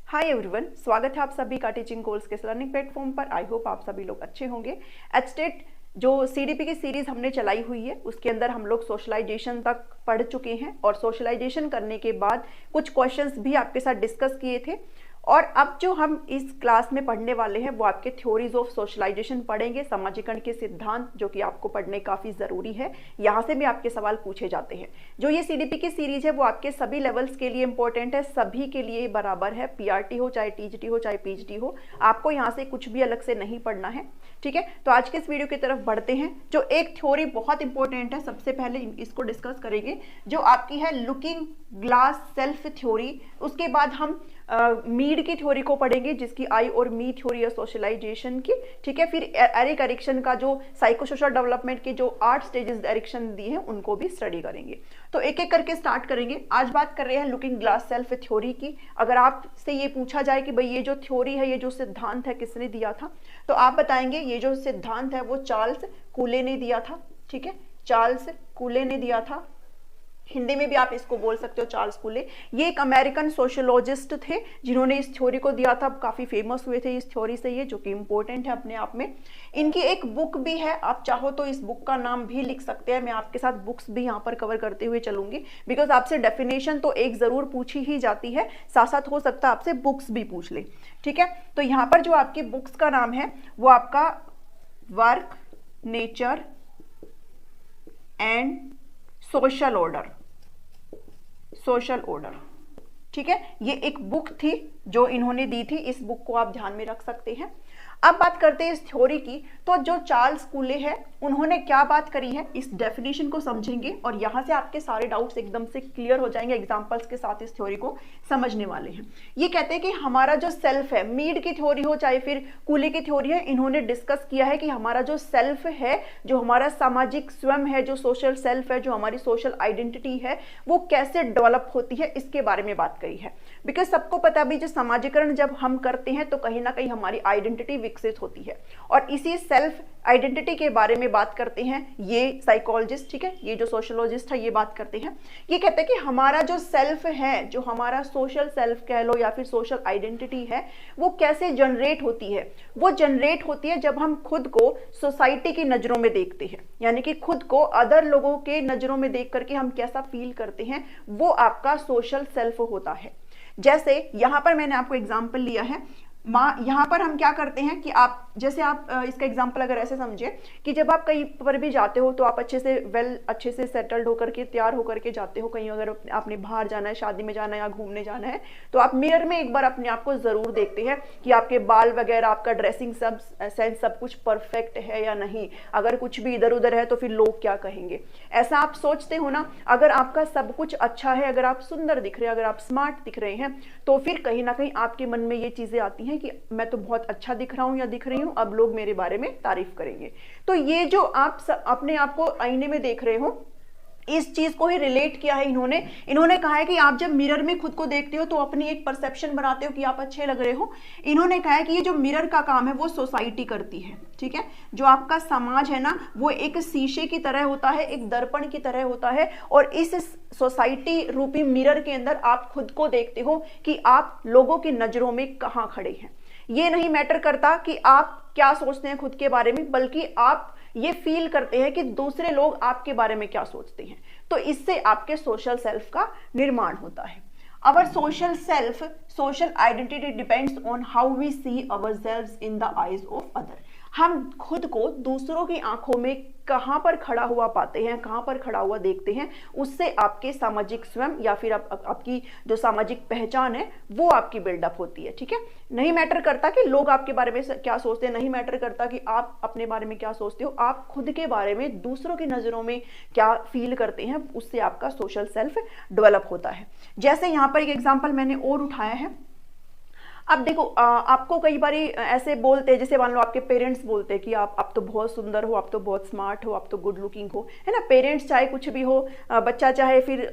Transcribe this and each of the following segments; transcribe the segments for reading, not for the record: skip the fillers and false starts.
Hi everyone, स्वागत है आप सभी का टीचिंग कोर्स के लर्निंग प्लेटफॉर्म पर। आई होप आप सभी लोग अच्छे होंगे। एचटेट जो सीडीपी की सीरीज हमने चलाई हुई है उसके अंदर हम लोग सोशलाइजेशन तक पढ़ चुके हैं और सोशलाइजेशन करने के बाद कुछ क्वेश्चंस भी आपके साथ डिस्कस किए थे। और अब जो हम इस क्लास में पढ़ने वाले हैं वो आपके थ्योरीज ऑफ सोशलाइजेशन पढ़ेंगे, समाजीकरण के सिद्धांत, जो कि आपको पढ़ने काफ़ी ज़रूरी है। यहाँ से भी आपके सवाल पूछे जाते हैं। जो ये सीडीपी की सीरीज है वो आपके सभी लेवल्स के लिए इंपॉर्टेंट है, सभी के लिए बराबर है। पीआरटी हो, चाहे टीजीटी हो, चाहे पीएचडी हो, आपको यहाँ से कुछ भी अलग से नहीं पढ़ना है। ठीक है, तो आज के इस वीडियो की तरफ बढ़ते हैं। जो एक थ्योरी बहुत इंपॉर्टेंट है, सबसे पहले इसको डिस्कस करेंगे, जो आपकी है लुकिंग ग्लास सेल्फ थ्योरी। उसके बाद हम मीड की थ्योरी को पढ़ेंगे, जिसकी आई और मी थ्योरी है सोशलाइजेशन की। ठीक है, फिर एरिक एरिक्सन का जो साइकोसोशल डेवलपमेंट के जो 8 स्टेजेस एरिक्सन दिए हैं उनको भी स्टडी करेंगे। तो एक एक करके स्टार्ट करेंगे। आज बात कर रहे हैं लुकिंग ग्लास सेल्फ थ्योरी की। अगर आपसे ये पूछा जाए कि भाई ये जो थ्योरी है, ये जो सिद्धांत है, किसने दिया था, तो आप बताएंगे ये जो सिद्धांत है वो चार्ल्स कूले ने दिया था। ठीक है, चार्ल्स कूले ने दिया था। हिंदी में भी आप इसको बोल सकते हो चार्ल्स कूले। ये एक अमेरिकन सोशोलॉजिस्ट थे जिन्होंने इस थ्योरी को दिया था। काफ़ी फेमस हुए थे इस थ्योरी से, ये जो कि इम्पोर्टेंट है अपने आप में। इनकी एक बुक भी है, आप चाहो तो इस बुक का नाम भी लिख सकते हैं। मैं आपके साथ बुक्स भी यहाँ पर कवर करते हुए चलूंगी, बिकॉज आपसे डेफिनेशन तो एक ज़रूर पूछी ही जाती है, साथ साथ हो सकता है आपसे बुक्स भी पूछ ले। ठीक है, तो यहाँ पर जो आपकी बुक्स का नाम है वो आपका work, nature and social order, social order. ठीक है, ये एक बुक थी जो इन्होंने दी थी। इस बुक को आप ध्यान में रख सकते हैं। अब बात करते हैं इस थ्योरी की। तो जो चार्ल्स कूले है उन्होंने क्या बात करी है, इस डेफिनेशन को समझेंगे और यहाँ से आपके सारे डाउट्स एकदम से क्लियर हो जाएंगे। एग्जांपल्स के साथ इस थ्योरी को समझने वाले हैं। ये कहते हैं कि हमारा जो सेल्फ है, मीड की थ्योरी हो चाहे फिर कूले की थ्योरी है, इन्होंने डिस्कस किया है कि हमारा जो सेल्फ है, जो हमारा सामाजिक स्वयं है, जो सोशल सेल्फ है, जो हमारी सोशल आइडेंटिटी है, वो कैसे डेवलप होती है, इसके बारे में बात करी है। बिकॉज सबको पता भी, जो समाजीकरण जब हम करते हैं तो कहीं ना कहीं हमारी आइडेंटिटी विकसित होती है और इसी सेल्फ आइडेंटिटी के बारे में बात करते हैं ये साइकोलॉजिस्ट। ठीक है, ये जो सोशोलॉजिस्ट है ये बात करते हैं। ये कहते हैं कि हमारा जो सेल्फ है, जो हमारा सोशल सेल्फ कह लो या फिर सोशल आइडेंटिटी है, वो कैसे जनरेट होती है। वो जनरेट होती है जब हम खुद को सोसाइटी की नजरों में देखते हैं, यानी कि खुद को अदर लोगों के नजरों में देख करके हम कैसा फील करते हैं, वो आपका सोशल सेल्फ होता है। जैसे यहां पर मैंने आपको एग्जाम्पल लिया है। यहाँ पर हम क्या करते हैं कि आप जैसे आप इसका एग्जांपल अगर ऐसे समझे कि जब आप कहीं पर भी जाते हो तो आप अच्छे से सेटल्ड होकर के, तैयार होकर के जाते हो। कहीं अगर आपने बाहर जाना है, शादी में जाना है या घूमने जाना है, तो आप मिरर में एक बार अपने आप को जरूर देखते हैं कि आपके बाल वगैरह, आपका ड्रेसिंग सेंस सब कुछ परफेक्ट है या नहीं। अगर कुछ भी इधर उधर है तो फिर लोग क्या कहेंगे, ऐसा आप सोचते हो ना। अगर आपका सब कुछ अच्छा है, अगर आप सुंदर दिख रहे हैं, अगर आप स्मार्ट दिख रहे हैं, तो फिर कहीं ना कहीं आपके मन में ये चीजें आती हैं कि मैं तो बहुत अच्छा दिख रहा हूं या दिख रही हूं, अब लोग मेरे बारे में तारीफ करेंगे। तो ये जो आप अपने आप को आईने में देख रहे हो, इस चीज को ही रिलेट किया है इन्होंने कहा है कि आप जब मिरर में खुद को देखते हो तो अपनी एक परसेप्शन बनाते हो कि आप अच्छे लग रहे हो। इन्होंने कहा है कि ये जो मिरर का काम है वो सोसाइटी करती है। ठीक है, जो आपका समाज है ना, वो एक शीशे की तरह होता है, एक दर्पण की तरह होता है, और इस सोसाइटी रूपी मिरर के अंदर आप खुद को देखते हो कि आप लोगों की नजरों में कहां खड़े हैं। ये नहीं मैटर करता कि आप क्या सोचते हैं खुद के बारे में, बल्कि आप ये फील करते हैं कि दूसरे लोग आपके बारे में क्या सोचते हैं। तो इससे आपके सोशल सेल्फ का निर्माण होता है। Our social self, social identity depends on how we see ourselves in the eyes of other. हम खुद को दूसरों की आंखों में कहां पर खड़ा हुआ पाते हैं, कहां पर खड़ा हुआ देखते हैं, उससे आपके सामाजिक स्वयं या फिर आपकी जो सामाजिक पहचान है वो आपकी बिल्डअप होती है। ठीक है, नहीं मैटर करता कि लोग आपके बारे में क्या सोचते हैं, नहीं मैटर करता कि आप अपने बारे में क्या सोचते हो, आप खुद के बारे में दूसरों की नजरों में क्या फील करते हैं, उससे आपका सोशल सेल्फ डेवलप होता है। जैसे यहाँ पर एक एग्जाम्पल मैंने और उठाया है। अब देखो आपको कई बार ऐसे बोलते हैं, जैसे मान लो आपके पेरेंट्स बोलते हैं कि आप तो बहुत सुंदर हो, आप तो बहुत स्मार्ट हो, आप तो गुड लुकिंग हो, है ना। पेरेंट्स चाहे कुछ भी हो, बच्चा चाहे फिर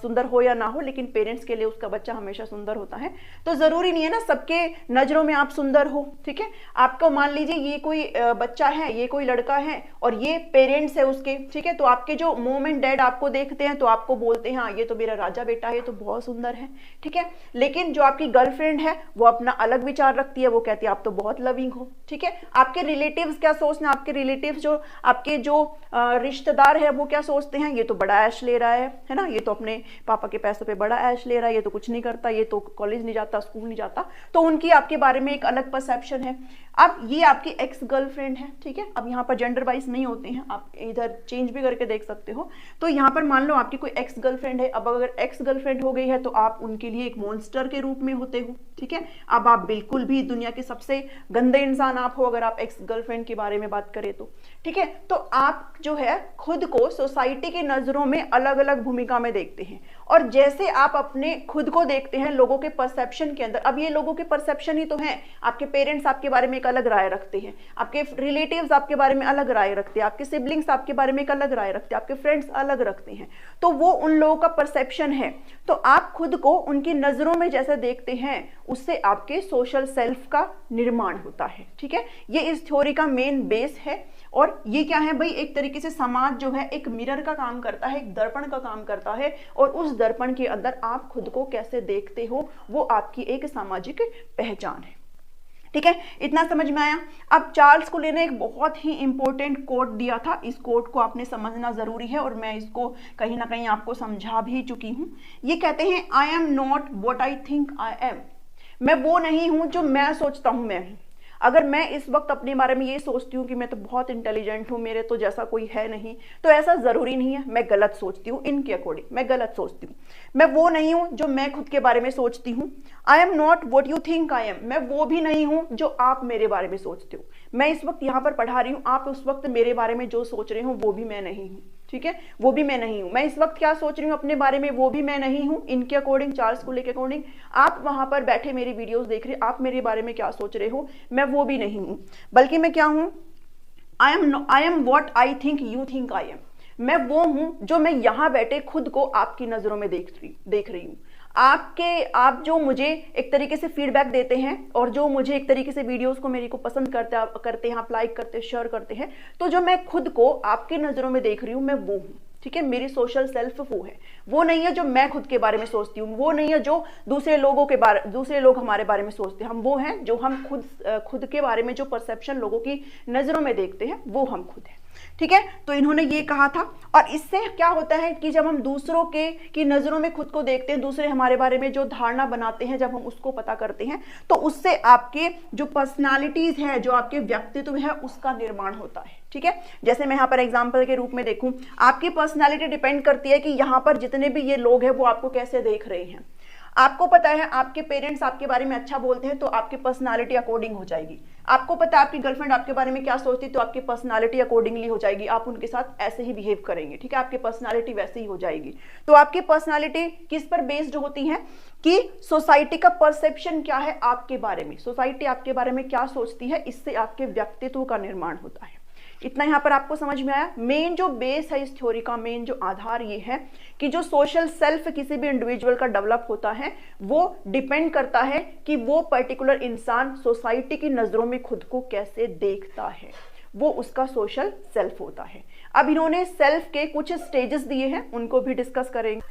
सुंदर हो या ना हो, लेकिन पेरेंट्स के लिए उसका बच्चा हमेशा सुंदर होता है। तो जरूरी नहीं है ना सबके नजरों में आप सुंदर हो, ठीक है। आपको मान लीजिए ये कोई बच्चा है, ये कोई लड़का है और ये पेरेंट्स है उसके, ठीक है। तो आपके जो मॉम एंड डैड आपको देखते हैं तो आपको बोलते हैं हाँ ये तो मेरा राजा बेटा है, ये तो बहुत सुंदर है, ठीक है। लेकिन जो आपकी गर्लफ्रेंड है वो अपना अलग विचार रखती है, वो कहती है आप तो बहुत लविंग हो, ठीक है। आपके रिलेटिव्स क्या सोचते हैं, आपके रिलेटिव्स जो आपके जो रिश्तेदार है वो क्या सोचते हैं, ये तो बड़ा ऐश ले रहा है ना, ये तो अपने पापा के पैसों पे बड़ा ऐश ले रहा है, ये तो कुछ नहीं करता, ये तो कॉलेज नहीं जाता, स्कूल नहीं जाता। तो उनकी आपके बारे में एक अलग परसेप्शन है। अब ये आपकी एक्स गर्लफ्रेंड है, ठीक है। अब यहाँ पर जेंडर वाइज नहीं होते हैं, आप इधर चेंज भी करके देख सकते हो। तो यहाँ पर मान लो आपकी कोई एक्स गर्लफ्रेंड है, अब अगर एक्स गर्लफ्रेंड हो गई है तो आप उनके लिए एक मॉन्स्टर के रूप में होते हो, ठीक है। अब आप बिल्कुल भी दुनिया के सबसे गंदे इंसान आप हो अगर आप एक्स गर्लफ्रेंड के बारे में बात करें तो, ठीक है। तो आप जो है खुद को सोसाइटी की नजरों में अलग अलग भूमिका में देखते हैं, और जैसे आप अपने खुद को देखते हैं लोगों के परसेप्शन के अंदर, अब ये लोगों के परसेप्शन ही तो हैं, आपके पेरेंट्स आपके बारे में एक अलग राय रखते हैं, आपके रिलेटिव्स आपके बारे में अलग राय रखते हैं, आपके सिबलिंग्स आपके बारे में एक अलग राय रखते हैं, आपके फ्रेंड्स अलग रखते हैं, तो वो उन लोगों का परसेप्शन है। तो आप खुद को उनकी नजरों में जैसे देखते हैं उससे आपके सोशल सेल्फ का निर्माण होता है, ठीक है। ये इस थ्योरी का मेन बेस है। और ये क्या है भाई, एक तरीके से समाज जो है एक मिरर का काम करता है, एक दर्पण का काम करता है, और उस दर्पण के अंदर आप खुद को कैसे देखते हो वो आपकी एक सामाजिक पहचान है, ठीक है। इतना समझ में आया। अब चार्ल्स कुले ने एक बहुत ही इंपॉर्टेंट कोट दिया था, इस कोट को आपने समझना जरूरी है और मैं इसको कहीं ना कहीं आपको समझा भी चुकी हूं। ये कहते हैं I am not what I think I am, मैं वो नहीं हूं जो मैं सोचता हूं मैं हूं। अगर मैं इस वक्त अपने बारे में ये सोचती हूँ कि मैं तो बहुत इंटेलिजेंट हूँ, मेरे तो जैसा कोई है नहीं, तो ऐसा जरूरी नहीं है, मैं गलत सोचती हूँ, इनके अकॉर्डिंग मैं गलत सोचती हूँ। मैं वो नहीं हूँ जो मैं खुद के बारे में सोचती हूँ। I am not what you think I am, मैं वो भी नहीं हूँ जो आप मेरे बारे में सोचते हो। मैं इस वक्त यहाँ पर पढ़ा रही हूँ, आप उस वक्त मेरे बारे में जो सोच रहे हो वो भी मैं नहीं हूँ, ठीक है, वो भी मैं नहीं हूं। मैं इस वक्त क्या सोच रही हूं अपने बारे में वो भी मैं नहीं हूं, इनके अकॉर्डिंग, चार्ल्स कुले के अकॉर्डिंग। आप वहां पर बैठे मेरी वीडियोस देख रहे, आप मेरे बारे में क्या सोच रहे हो, मैं वो भी नहीं हूं, बल्कि मैं क्या हूं, I am what I think you think I am. मैं वो हूं जो मैं यहां बैठे खुद को आपकी नजरों में देख रही हूं। आप जो मुझे एक तरीके से फीडबैक देते हैं और जो मुझे एक तरीके से वीडियोस को मेरी को पसंद करते हैं, आप लाइक करते हैं, शेयर करते हैं, तो जो मैं खुद को आपकी नजरों में देख रही हूं मैं वो हूं, ठीक है। मेरी सोशल सेल्फ वो है, वो नहीं है जो मैं खुद के बारे में सोचती हूँ, वो नहीं है जो दूसरे लोग हमारे बारे में सोचते हैं। हम वो हैं जो हम खुद के बारे में जो परसेप्शन लोगों की नजरों में देखते हैं वो हम खुद हैं, ठीक है। तो इन्होंने ये कहा था। और इससे क्या होता है कि जब हम दूसरों की नजरों में खुद को देखते हैं, दूसरे हमारे बारे में जो धारणा बनाते हैं, जब हम उसको पता करते हैं, तो उससे आपके जो पर्सनालिटीज है, जो आपके व्यक्तित्व है, उसका निर्माण होता है, ठीक है। जैसे मैं यहाँ पर एग्जाम्पल के रूप में देखूं, आपकी पर्सनालिटी डिपेंड करती है कि यहाँ पर जितने भी ये लोग हैं वो आपको कैसे देख रहे हैं। आपको पता है आपके पेरेंट्स आपके बारे में अच्छा बोलते हैं तो आपकी पर्सनालिटी अकॉर्डिंग हो जाएगी। आपको पता है आपकी गर्लफ्रेंड आपके बारे में क्या सोचती है तो आपकी पर्सनालिटी अकॉर्डिंगली हो जाएगी, आप उनके साथ ऐसे ही बिहेव करेंगे, ठीक है, आपकी पर्सनालिटी वैसे ही हो जाएगी। तो आपकी पर्सनालिटी किस पर बेस्ड होती है कि सोसाइटी का परसेप्शन क्या है आपके बारे में, सोसाइटी आपके बारे में क्या सोचती है, इससे आपके व्यक्तित्व का निर्माण होता है। इतना यहाँ पर आपको समझ में आया। मेन जो बेस है इस थ्योरी का, मेन जो आधार ये है कि जो सोशल सेल्फ किसी भी इंडिविजुअल का डेवलप होता है वो डिपेंड करता है कि वो पर्टिकुलर इंसान सोसाइटी की नजरों में खुद को कैसे देखता है, वो उसका सोशल सेल्फ होता है। अब इन्होंने सेल्फ के कुछ स्टेजेस दिए हैं, उनको भी डिस्कस करेंगे।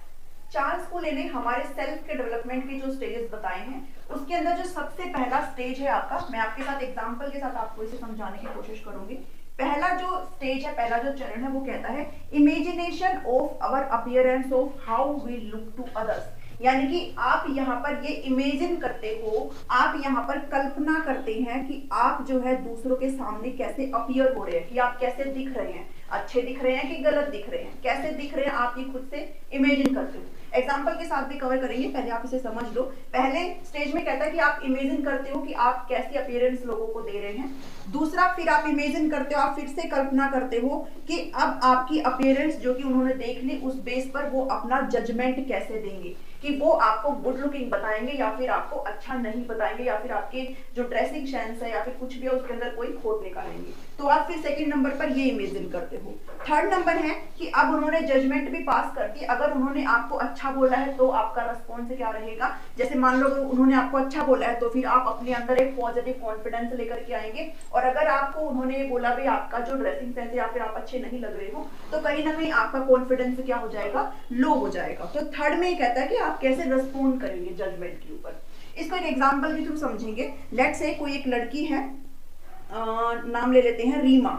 चार्ल्स कुले ने हमारे सेल्फ के डेवलपमेंट के जो स्टेजेस बताए हैं, उसके अंदर जो सबसे पहला स्टेज है आपका, मैं आपके साथ एग्जांपल के साथ आपको इसे समझाने की कोशिश करूंगी। पहला जो स्टेज है, पहला जो चरण है वो कहता है imagination of our appearance of how we look to others. यानी कि आप यहाँ पर ये इमेजिन करते हो, आप यहाँ पर कल्पना करते हैं कि आप जो है दूसरों के सामने कैसे अपीयर हो रहे हैं, कि आप कैसे दिख रहे हैं, अच्छे दिख रहे हैं कि गलत दिख रहे हैं, कैसे दिख रहे हैं, आप ये खुद से इमेजिन करते हो। एग्जाम्पल के साथ भी कवर करेंगे, पहले आप इसे समझ लो। पहले स्टेज में कहता है कि आप इमेजिन करते हो कि आप कैसी अपीयरेंस लोगों को दे रहे हैं। दूसरा, फिर आप इमेजिन करते हो, आप फिर से कल्पना करते हो कि अब आपकी अपीयरेंस जो कि उन्होंने देख ली, उस बेस पर वो अपना जजमेंट कैसे देंगे, कि वो आपको गुड लुकिंग बताएंगे या फिर आपको अच्छा नहीं बताएंगे, या फिर आपके जो ड्रेसिंग सेंस है या फिर कुछ भी है उसके अंदर कोई खोट निकालेंगे। तो आप फिर सेकंड नंबर पर ये इमेजिन करते हो। थर्ड नंबर है कि अब उन्होंने जजमेंट भी पास कर दी, अगर उन्होंने आपको अच्छा बोला है तो आपका रिस्पॉन्स क्या रहेगा। जैसे मान लो उन्होंने आपको अच्छा बोला है तो फिर आप अपने अंदर एक पॉजिटिव कॉन्फिडेंस लेकर के आएंगे, और अगर आपको उन्होंने बोला भी आपका जो ड्रेसिंग सेंस है या फिर आप अच्छे नहीं लग रहे हो तो कहीं ना कहीं आपका कॉन्फिडेंस क्या हो जाएगा, लो हो जाएगा। तो थर्ड में ये कहता है कि आप कैसे रिस्पॉन्ड करेंगे जजमेंट के ऊपर। इसको एक एग्जांपल के थ्रू समझेंगे। लेट्स से कोई एक लड़की है, नाम ले लेते हैं रीमा,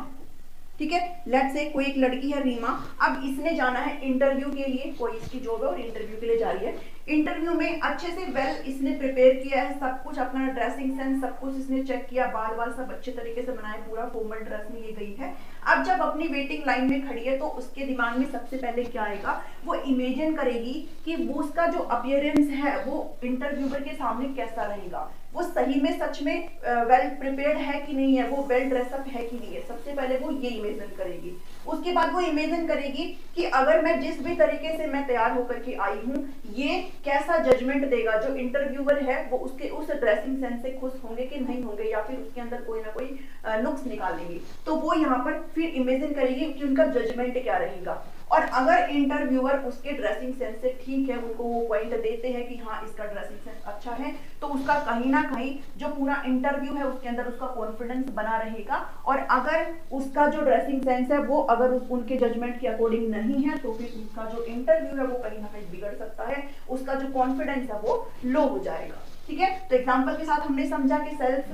ठीक है। लेट्स से कोई एक लड़की है रीमा, अब इसने जाना है इंटरव्यू के लिए, कोई इसकी जॉब है और इंटरव्यू के लिए जा रही है। इंटरव्यू में अच्छे से इसने प्रिपेयर किया है सब कुछ, अपना ड्रेसिंग सेंस सब कुछ इसने चेक किया, बाल बाल सब अच्छे तरीके से बनाए, पूरा फॉर्मल ड्रेस में ये गई है। अब जब अपनी वेटिंग लाइन में खड़ी है तो उसके दिमाग में सबसे पहले क्या आएगा, वो इमेजिन करेगी कि वो उसका जो अपीयरेंस है वो इंटरव्यूअर के सामने कैसा रहेगा, वो सही में सच में वेल प्रिपेयर्ड है कि नहीं है, वो वेल ड्रेसअप है कि नहीं है। सबसे पहले वो ये इमेजिन करेगी। उसके बाद वो इमेजिन करेगी कि अगर मैं जिस भी तरीके से मैं तैयार होकर के आई हूँ ये कैसा जजमेंट देगा, जो इंटरव्यूअर है वो उसके उस ड्रेसिंग सेंस से खुश होंगे कि नहीं होंगे, या फिर उसके अंदर कोई ना कोई नुक्स निकालेंगे। तो वो यहाँ पर फिर इमेजिन करेगी कि उनका जजमेंट क्या रहेगा। और अगर इंटरव्यूअर उसके ड्रेसिंग सेंस से ठीक है, उनको वो पॉइंट देते हैं कि हाँ इसका ड्रेसिंग सेंस अच्छा है, तो उसका कहीं ना कहीं जो पूरा इंटरव्यू है उसके अंदर उसका कॉन्फिडेंस बना रहेगा। और अगर उसका जो ड्रेसिंग सेंस है वो अगर उनके जजमेंट के अकॉर्डिंग नहीं है तो फिर उसका जो इंटरव्यू है वो कहीं ना कहीं बिगड़ सकता है, उसका जो कॉन्फिडेंस है वो लो हो जाएगा। ठीक है, तो एग्जाम्पल के साथ हमने समझा कि सेल्फ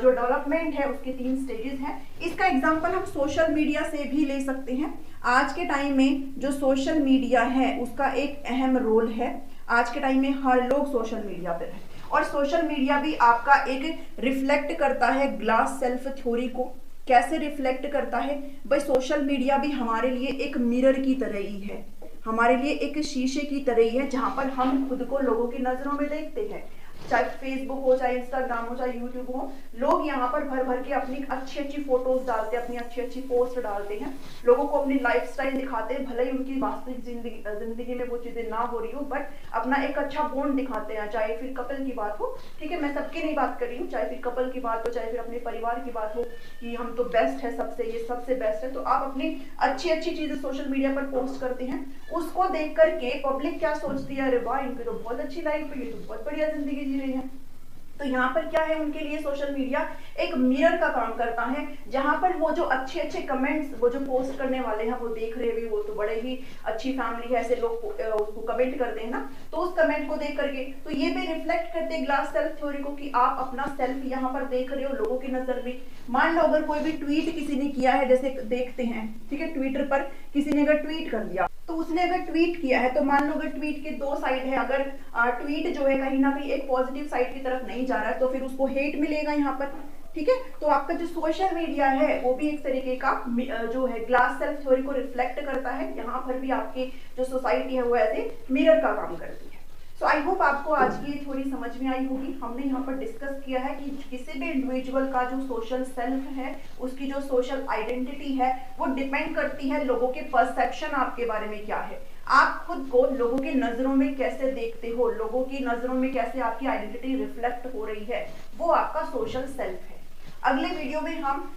जो डेवलपमेंट है उसके 3 स्टेजेस हैं। इसका एग्जाम्पल हम सोशल मीडिया से भी ले सकते हैं। आज के टाइम में जो सोशल मीडिया है उसका एक अहम रोल है। आज के टाइम में हर लोग सोशल मीडिया पे है, और सोशल मीडिया भी आपका एक रिफ्लेक्ट करता है ग्लास सेल्फ थ्योरी को। कैसे रिफ्लेक्ट करता है भाई, सोशल मीडिया भी हमारे लिए एक मिरर की तरह ही है, हमारे लिए एक शीशे की तरह ही है, जहां पर हम खुद को लोगों की नजरों में देखते हैं। चाहे फेसबुक हो, चाहे इंस्टाग्राम हो, चाहे यूट्यूब हो, लोग यहाँ पर भर भर के अपनी अच्छी अच्छी फोटोज डालते हैं, अपनी अच्छी अच्छी पोस्ट डालते हैं, लोगों को अपनी लाइफस्टाइल दिखाते हैं। भले ही उनकी वास्तविक जिंदगी में वो चीजें ना हो रही हो, बट अपना एक अच्छा बॉन्ड दिखाते हैं। चाहे फिर कपल की बात हो, ठीक है, मैं सबकी नहीं बात कर रही हूँ, चाहे फिर कपल की बात हो, चाहे फिर अपने परिवार की बात हो कि हम तो बेस्ट है सबसे, ये सबसे बेस्ट है, तो आप अपनी अच्छी अच्छी चीजें सोशल मीडिया पर पोस्ट करते हैं। उसको देख करके पब्लिक क्या सोचती है, अरे वाह इनकी तो बहुत अच्छी लाइफ है, ये तो बहुत बढ़िया जिंदगी जी रही है। तो यहाँ पर क्या है, उनके लिए सोशल मीडिया एक मिरर का काम करता है, जहां पर वो जो अच्छे अच्छे कमेंट्स वो जो पोस्ट करने वाले हैं वो देख रहे हैं, वो तो बड़े ही अच्छी फैमिली है, ऐसे लोग उसको कमेंट करते हैं ना, तो उस कमेंट को देख करके तो ये भी रिफ्लेक्ट करते हैं ग्लास सेल्फ थ्योरी को कि आप अपना सेल्फ यहाँ पर देख रहे हो लोगों की नजर में। मान लो अगर कोई भी ट्वीट किसी ने किया है, जैसे देखते हैं, ठीक है, ट्विटर पर किसी ने अगर ट्वीट कर दिया, तो उसने अगर ट्वीट किया है तो मान लो अगर ट्वीट के 2 साइड है, अगर ट्वीट जो है कहीं ना कहीं एक पॉजिटिव साइड की तरफ नहीं जा रहा है तो फिर उसको हेट मिलेगा यहाँ पर। ठीक है, तो आपका जो सोशल मीडिया है वो भी एक तरीके का जो है ग्लास सेल्फ थ्योरी को रिफ्लेक्ट करता है। यहाँ पर भी आपकी जो सोसाइटी है वो ऐसे मिरर का काम करती है। सो आई होप आपको आज की थोड़ी समझ में आई होगी। हमने यहाँ पर डिस्कस किया है कि किसी भी इंडिविजुअल का जो सोशल सेल्फ है, उसकी जो सोशल आइडेंटिटी है वो डिपेंड करती है लोगों के परसेप्शन आपके बारे में क्या है, आप खुद को लोगों की नजरों में कैसे देखते हो, लोगों की नजरों में कैसे आपकी आइडेंटिटी रिफ्लेक्ट हो रही है, वो आपका सोशल सेल्फ है। अगले वीडियो में हम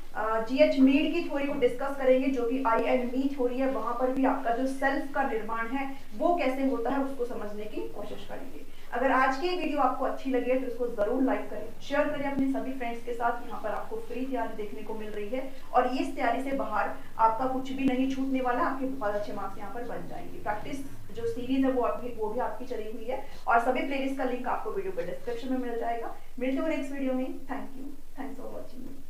GH मीड की थ्योरी को डिस्कस करेंगे, जो कि I and Me थ्योरी है। वहां पर भी आपका जो सेल्फ का निर्माण है वो कैसे होता है उसको समझने की कोशिश करेंगे। अगर आज की वीडियो आपको अच्छी लगी है तो इसको जरूर लाइक करें, शेयर करें अपने सभी फ्रेंड्स के साथ। यहाँ पर आपको फ्री तैयारी देखने को मिल रही है, और इस तैयारी से बाहर आपका कुछ भी नहीं छूटने वाला, आपके बहुत अच्छे मार्क्स यहाँ पर बन जाएंगे। प्रैक्टिस जो सीरीज है वो भी आपकी चली हुई है, और सभी प्लेलिस्ट का लिंक आपको वीडियो के डिस्क्रिप्शन में मिल जाएगा। मिलते हैं नेक्स्ट वीडियो में। Thank you, thanks for watching.